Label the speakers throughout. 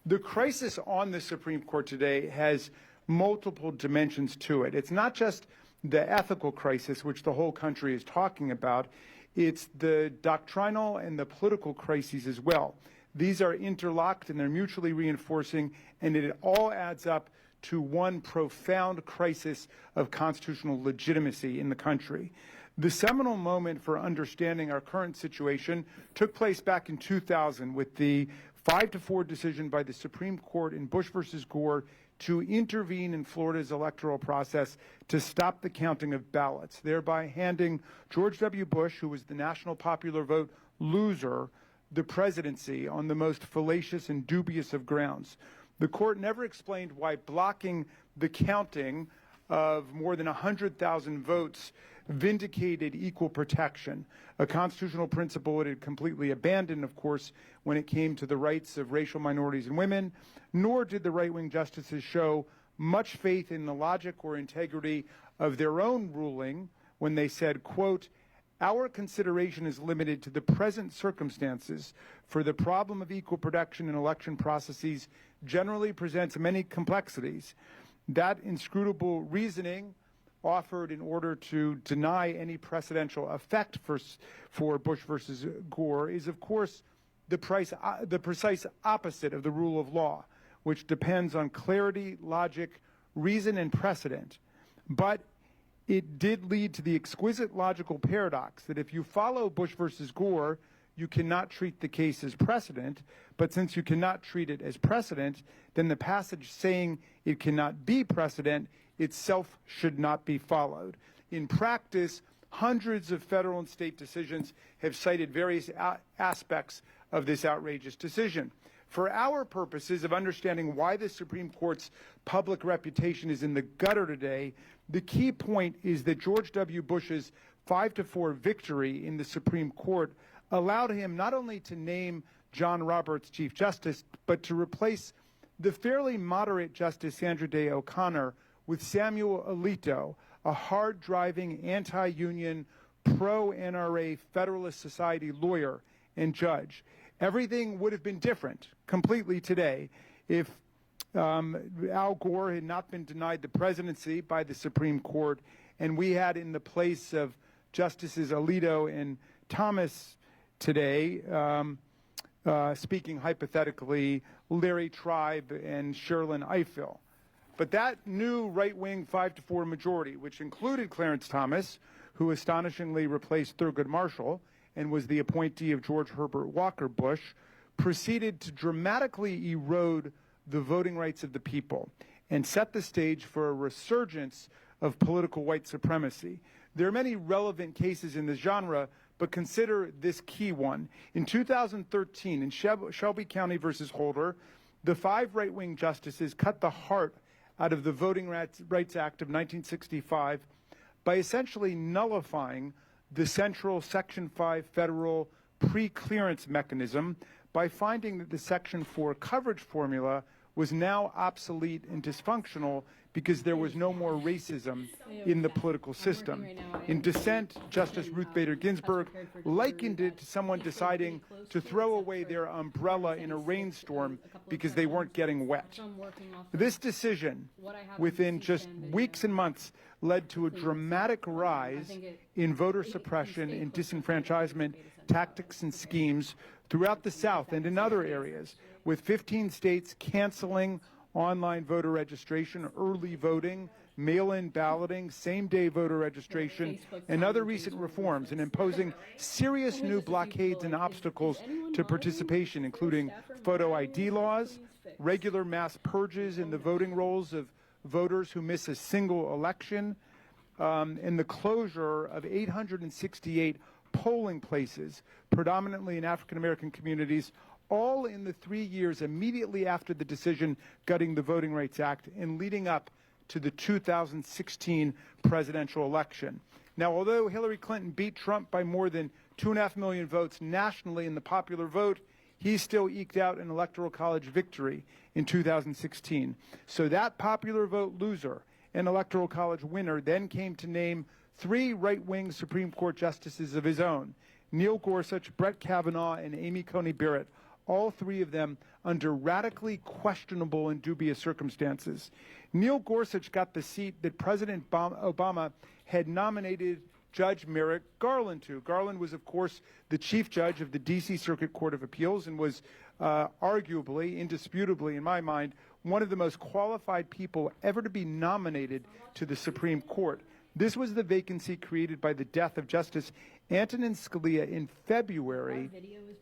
Speaker 1: The crisis on the Supreme Court today has multiple dimensions to it. It's not just the ethical crisis, which the whole country is talking about. It's the doctrinal and the political crises as well. These are interlocked and they're mutually reinforcing, and it all adds up to one profound crisis of constitutional legitimacy in the country. The seminal moment for understanding our current situation took place back in 2000 with the 5-4 decision by the Supreme Court in Bush versus Gore to intervene in Florida's electoral process to stop the counting of ballots, thereby handing George W. Bush, who was the national popular vote loser, the presidency on the most fallacious and dubious of grounds. The court never explained why blocking the counting of more than 100,000 votes vindicated equal protection, a constitutional principle it had completely abandoned, of course, when it came to the rights of racial minorities and women, nor did the right-wing justices show much faith in the logic or integrity of their own ruling when they said, quote, "Our consideration is limited to the present circumstances, for the problem of equal protection in election processes generally presents many complexities. That inscrutable reasoning offered in order to deny any precedential effect for Bush versus Gore is, of course, the precise opposite of the rule of law, which depends on clarity, logic, reason, and precedent. But it did lead to the exquisite logical paradox that if you follow Bush versus Gore, you cannot treat the case as precedent, but since you cannot treat it as precedent, then the passage saying it cannot be precedent itself should not be followed. In practice, hundreds of federal and state decisions have cited various aspects of this outrageous decision. For our purposes of understanding why the Supreme Court's public reputation is in the gutter today, the key point is that George W. Bush's 5-4 victory in the Supreme Court allowed him not only to name John Roberts Chief Justice, but to replace the fairly moderate Justice Sandra Day O'Connor with Samuel Alito, a hard-driving, anti-union, pro-NRA Federalist Society lawyer and judge. Everything would have been different completely today if Al Gore had not been denied the presidency by the Supreme Court, and we had in the place of Justices Alito and Thomas today, speaking hypothetically, Larry Tribe and Sherlyn Ifill. But that new right-wing 5-4 majority, which included Clarence Thomas, who astonishingly replaced Thurgood Marshall and was the appointee of George Herbert Walker Bush, proceeded to dramatically erode the voting rights of the people and set the stage for a resurgence of political white supremacy. There are many relevant cases in this genre, but consider this key one. In 2013, in Shelby County versus Holder, the 5 right-wing justices cut the heart out of the Voting Rights Act of 1965 by essentially nullifying the central Section 5 federal pre-clearance mechanism by finding that the Section 4 coverage formula was now obsolete and dissfunctional because there was no more racism in the political system. In dissent, Justice Ruth Bader Ginsburg likened it to someone deciding to throw away their umbrella in a rainstorm because they weren't getting wet. This decision, within just weeks and months, led to a dramatic rise in voter suppression and disenfranchisement tactics and schemes throughout the South and in other areas, with 15 states canceling online voter registration, early voting, mail-in balloting, same-day voter registration, and other recent reforms, and imposing serious new blockades and obstacles to participation, including photo ID laws, regular mass purges in the voting rolls of voters who miss a single election, and the closure of 868 polling places, predominantly in African-American communities, all in the 3 years immediately after the decision gutting the Voting Rights Act and leading up to the 2016 presidential election. Now, although Hillary Clinton beat Trump by more than 2.5 million votes nationally in the popular vote, he still eked out an Electoral College victory in 2016. So that popular vote loser and Electoral College winner then came to name 3 right-wing Supreme Court justices of his own, Neil Gorsuch, Brett Kavanaugh, and Amy Coney Barrett, all 3 of them under radically questionable and dubious circumstances. Neil Gorsuch got the seat that President Obama had nominated Judge Merrick Garland to. Garland was, of course, the chief judge of the D.C. Circuit Court of Appeals and was arguably, indisputably, in my mind, one of the most qualified people ever to be nominated to the Supreme Court. This was the vacancy created by the death of Justice Antonin Scalia in February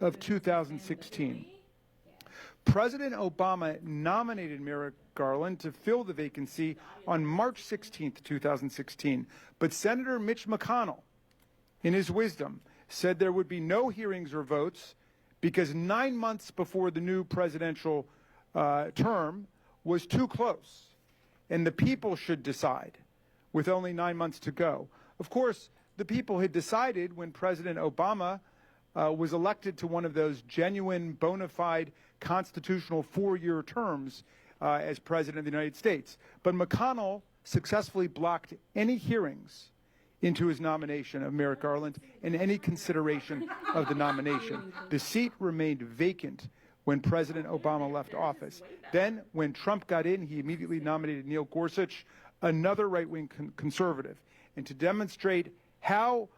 Speaker 1: of 2016. President Obama nominated Merrick Garland to fill the vacancy on March 16, 2016, but Senator Mitch McConnell, in his wisdom, said there would be no hearings or votes because 9 months before the new presidential term was too close, and the people should decide, with only 9 months to go. Of course, the people had decided when President Obama was elected to one of those genuine, bona fide, constitutional four-year terms as President of the United States. But McConnell successfully blocked any hearings into his nomination of Merrick Garland and any consideration of the nomination. The seat remained vacant when President Obama left office. Then, when Trump got in, he immediately nominated Neil Gorsuch, another right-wing conservative. And to demonstrate how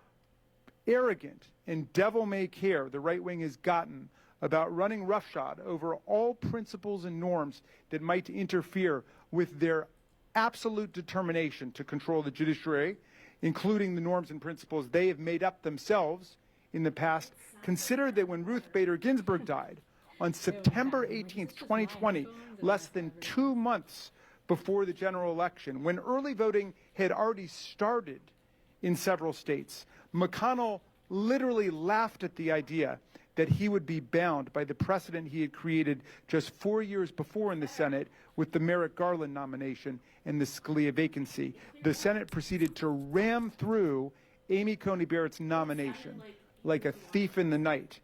Speaker 1: arrogant and devil-may-care the right wing has gotten about running roughshod over all principles and norms that might interfere with their absolute determination to control the judiciary, including the norms and principles they have made up themselves in the past. Consider that when Ruth Bader Ginsburg died on September 18th, 2020, less than 2 months before the general election, when early voting had already started in several states, McConnell literally laughed at the idea that he would be bound by the precedent he had created just 4 years before in the Senate with the Merrick Garland nomination and the Scalia vacancy. The Senate proceeded to ram through Amy Coney Barrett's nomination like a thief in the night.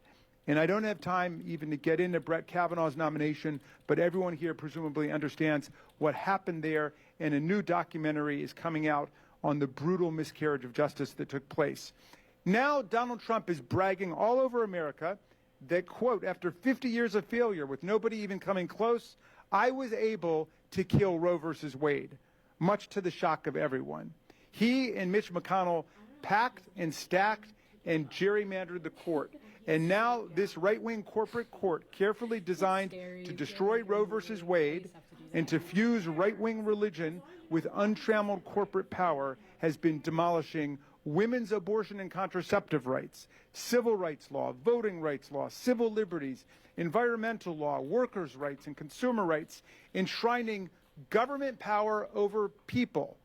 Speaker 1: And I don't have time even to get into Brett Kavanaugh's nomination, but everyone here presumably understands what happened there, and a new documentary is coming out on the brutal miscarriage of justice that took place. Now Donald Trump is bragging all over America that, quote, after 50 years of failure with nobody even coming close, I was able to kill Roe versus Wade, much to the shock of everyone. He and Mitch McConnell packed and stacked and gerrymandered the court. And now this right-wing corporate court, carefully designed to destroy Roe versus Wade and to fuse right-wing religion with untrammeled corporate power, has been demolishing women's abortion and contraceptive rights, civil rights law, voting rights law, civil liberties, environmental law, workers' rights, and consumer rights, enshrining government power over people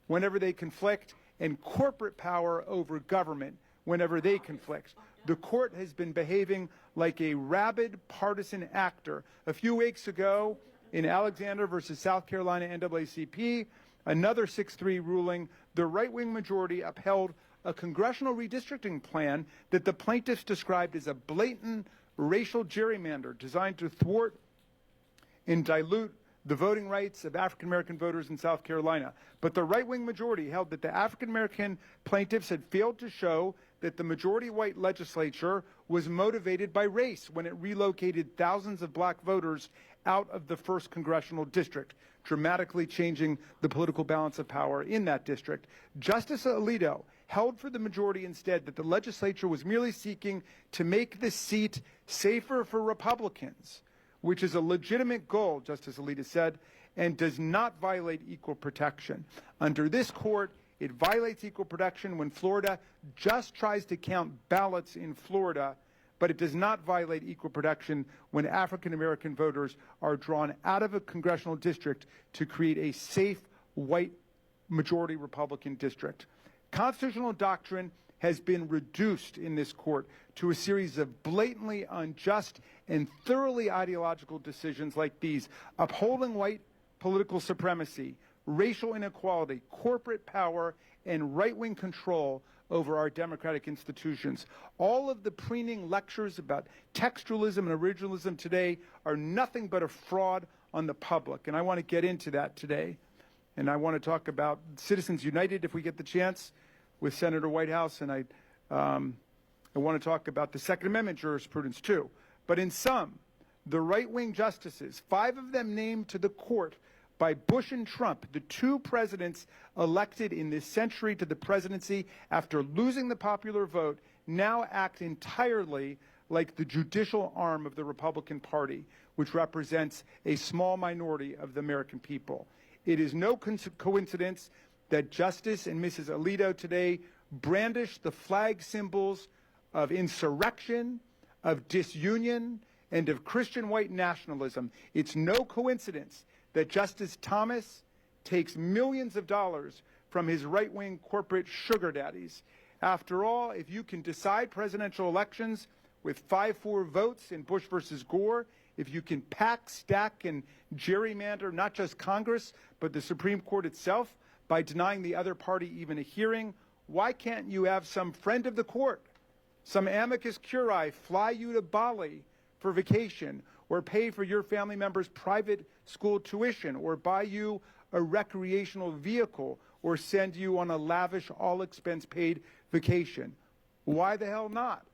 Speaker 1: whenever they conflict and corporate power over government whenever they conflict. The court has been behaving like a rabid partisan actor. A few weeks ago, in Alexander versus South Carolina NAACP, another 6-3 ruling, the right-wing majority upheld a congressional redistricting plan that the plaintiffs described as a blatant racial gerrymander designed to thwart and dilute the voting rights of African-American voters in South Carolina. But the right-wing majority held that the African-American plaintiffs had failed to show that the majority-white legislature was motivated by race when it relocated thousands of black voters out of the 1st congressional district, dramatically changing the political balance of power in that district. Justice Alito held for the majority instead that the legislature was merely seeking to make the seat safer for Republicans, which is a legitimate goal, Justice Alito said, and does not violate equal protection. Under this court, it violates equal protection when Florida just tries to count ballots in Florida, but it does not violate equal protection when African-American voters are drawn out of a congressional district to create a safe, white, majority Republican district. Constitutional doctrine has been reduced in this court to a series of blatantly unjust and thoroughly ideological decisions like these, upholding white political supremacy, racial inequality, corporate power, and right-wing control over our democratic institutions. All of the preening lectures about textualism and originalism today are nothing but a fraud on the public, and I want to get into that today. And I want to talk about Citizens United, if we get the chance, with Senator Whitehouse, and I want to talk about the Second Amendment jurisprudence too. But in sum, the right-wing justices, 5 of them named to the court by Bush and Trump, the 2 presidents elected in this century to the presidency after losing the popular vote, now act entirely like the judicial arm of the Republican Party, which represents a small minority of the American people. It is no coincidence that Justice and Mrs. Alito today brandish the flag symbols of insurrection, of disunion, and of Christian white nationalism. It's no coincidence that Justice Thomas takes millions of dollars from his right-wing corporate sugar daddies. After all, if you can decide presidential elections with 5-4 votes in Bush versus Gore, if you can pack, stack, and gerrymander not just Congress, but the Supreme Court itself by denying the other party even a hearing, why can't you have some friend of the court, some amicus curiae fly you to Bali for vacation, or pay for your family member's private school tuition, or buy you a recreational vehicle, or send you on a lavish, all-expense-paid vacation? Why the hell not?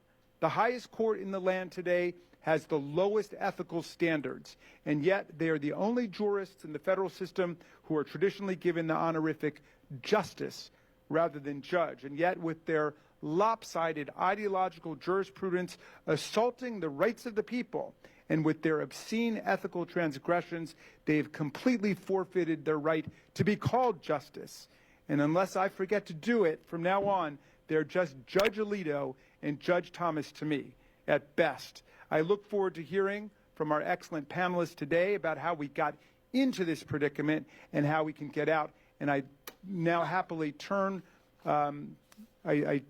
Speaker 1: The highest court in the land today has the lowest ethical standards, and yet they are the only jurists in the federal system who are traditionally given the honorific justice rather than judge. And yet, with their lopsided ideological jurisprudence assaulting the rights of the people, and with their obscene ethical transgressions, they've completely forfeited their right to be called justice. And unless I forget to do it from now on, they're just Judge Alito and Judge Thomas to me, at best. I look forward to hearing from our excellent panelists today about how we got into this predicament and how we can get out. And I now happily turn, I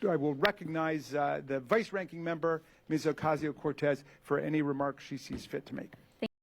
Speaker 1: will recognize the vice-ranking member, Ms. Ocasio-Cortez, for any remarks she sees fit to make.